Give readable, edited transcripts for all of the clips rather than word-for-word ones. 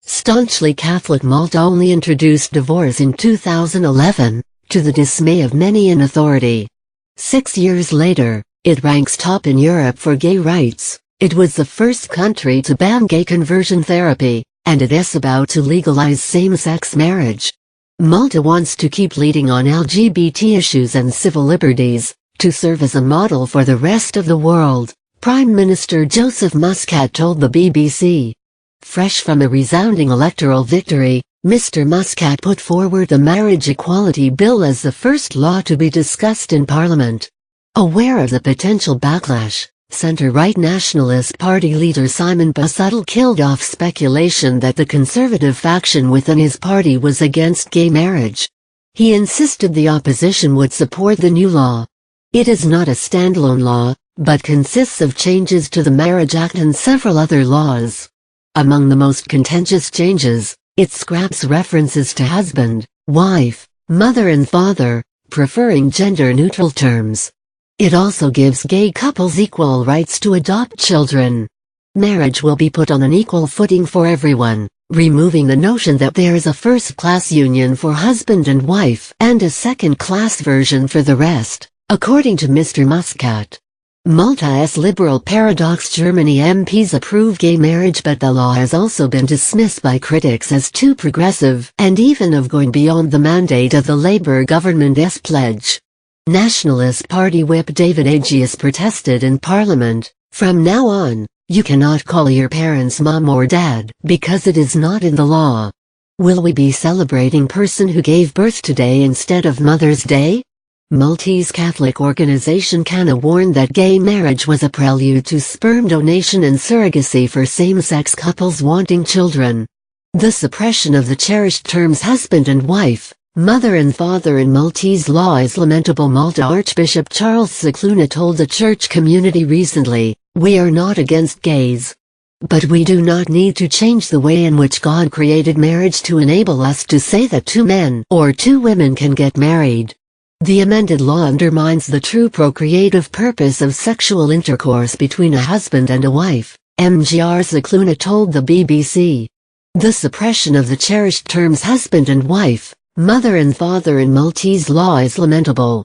Staunchly Catholic Malta only introduced divorce in 2011, to the dismay of many in authority. 6 years later, it ranks top in Europe for gay rights. It was the first country to ban gay conversion therapy, and it is about to legalize same-sex marriage. Malta wants to keep leading on LGBT issues and civil liberties, to serve as a model for the rest of the world, Prime Minister Joseph Muscat told the BBC. Fresh from a resounding electoral victory, Mr. Muscat put forward the Marriage Equality Bill as the first law to be discussed in Parliament. Aware of the potential backlash, centre-right Nationalist Party leader Simon Busuttil killed off speculation that the conservative faction within his party was against gay marriage. He insisted the opposition would support the new law. It is not a standalone law, but consists of changes to the Marriage Act and several other laws. Among the most contentious changes, it scraps references to husband, wife, mother and father, preferring gender-neutral terms. It also gives gay couples equal rights to adopt children. Marriage will be put on an equal footing for everyone, removing the notion that there is a first-class union for husband and wife and a second-class version for the rest, according to Mr. Muscat. Malta's liberal paradox Germany MPs approve gay marriage, but the law has also been dismissed by critics as too progressive and even of going beyond the mandate of the Labour government's pledge. Nationalist Party whip David Agius protested in Parliament, "From now on, you cannot call your parents mom or dad because it is not in the law. Will we be celebrating person who gave birth today instead of Mother's Day?" Maltese Catholic organization CANA warned that gay marriage was a prelude to sperm donation and surrogacy for same-sex couples wanting children. The suppression of the cherished terms husband and wife, mother and father in Maltese law is lamentable. Malta Archbishop Charles Cicluna told the church community recently, "We are not against gays. But we do not need to change the way in which God created marriage to enable us to say that two men or two women can get married. The amended law undermines the true procreative purpose of sexual intercourse between a husband and a wife," Mgr Cicluna told the BBC. The suppression of the cherished terms husband and wife, mother and father in Maltese law is lamentable.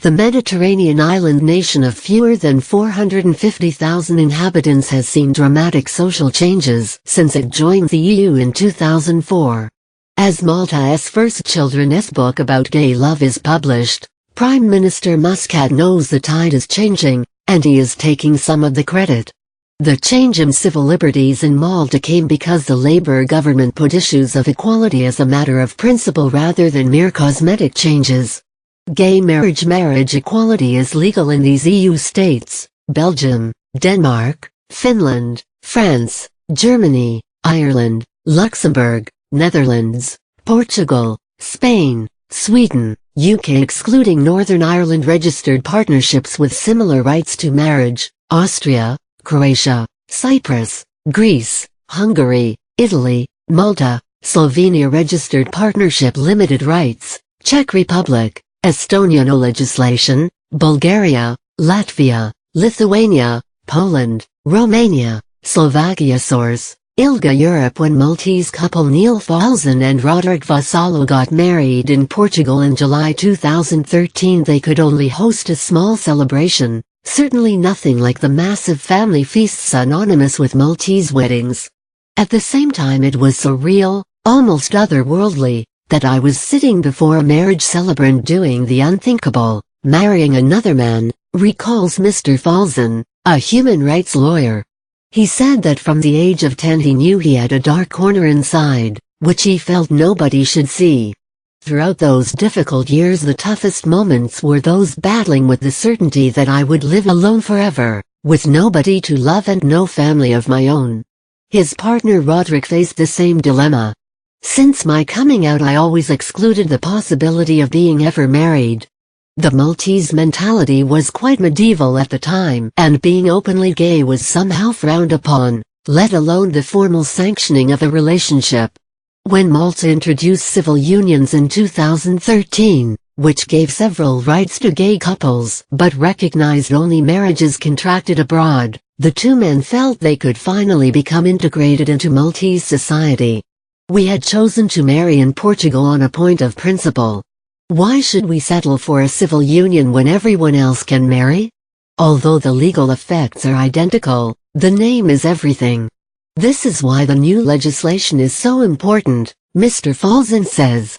The Mediterranean island nation of fewer than 450,000 inhabitants has seen dramatic social changes since it joined the EU in 2004. As Malta's first children's book about gay love is published, Prime Minister Muscat knows the tide is changing, and he is taking some of the credit. The change in civil liberties in Malta came because the Labour government put issues of equality as a matter of principle rather than mere cosmetic changes. Gay marriage equality is legal in these EU states: Belgium, Denmark, Finland, France, Germany, Ireland, Luxembourg, Netherlands, Portugal, Spain, Sweden, UK excluding Northern Ireland. Registered partnerships with similar rights to marriage: Austria, Croatia, Cyprus, Greece, Hungary, Italy, Malta, Slovenia. Registered partnership limited rights: Czech Republic, Estonia. No legislation: Bulgaria, Latvia, Lithuania, Poland, Romania, Slovakia. Source: ILGA Europe. When Maltese couple Neil Falzon and Roderick Vassallo got married in Portugal in July 2013, they could only host a small celebration, certainly nothing like the massive family feasts synonymous with Maltese weddings. At the same time, it was so real, almost otherworldly, that I was sitting before a marriage celebrant doing the unthinkable, marrying another man, recalls Mr. Falzon, a human rights lawyer. He said that from the age of 10 he knew he had a dark corner inside, which he felt nobody should see. Throughout those difficult years, the toughest moments were those battling with the certainty that I would live alone forever, with nobody to love and no family of my own. His partner Roderick faced the same dilemma. Since my coming out, I always excluded the possibility of being ever married. The Maltese mentality was quite medieval at the time, and being openly gay was somehow frowned upon, let alone the formal sanctioning of a relationship. When Malta introduced civil unions in 2013, which gave several rights to gay couples but recognized only marriages contracted abroad, the two men felt they could finally become integrated into Maltese society. We had chosen to marry in Portugal on a point of principle. Why should we settle for a civil union when everyone else can marry? Although the legal effects are identical, the name is everything. This is why the new legislation is so important, Mr. Falzon says.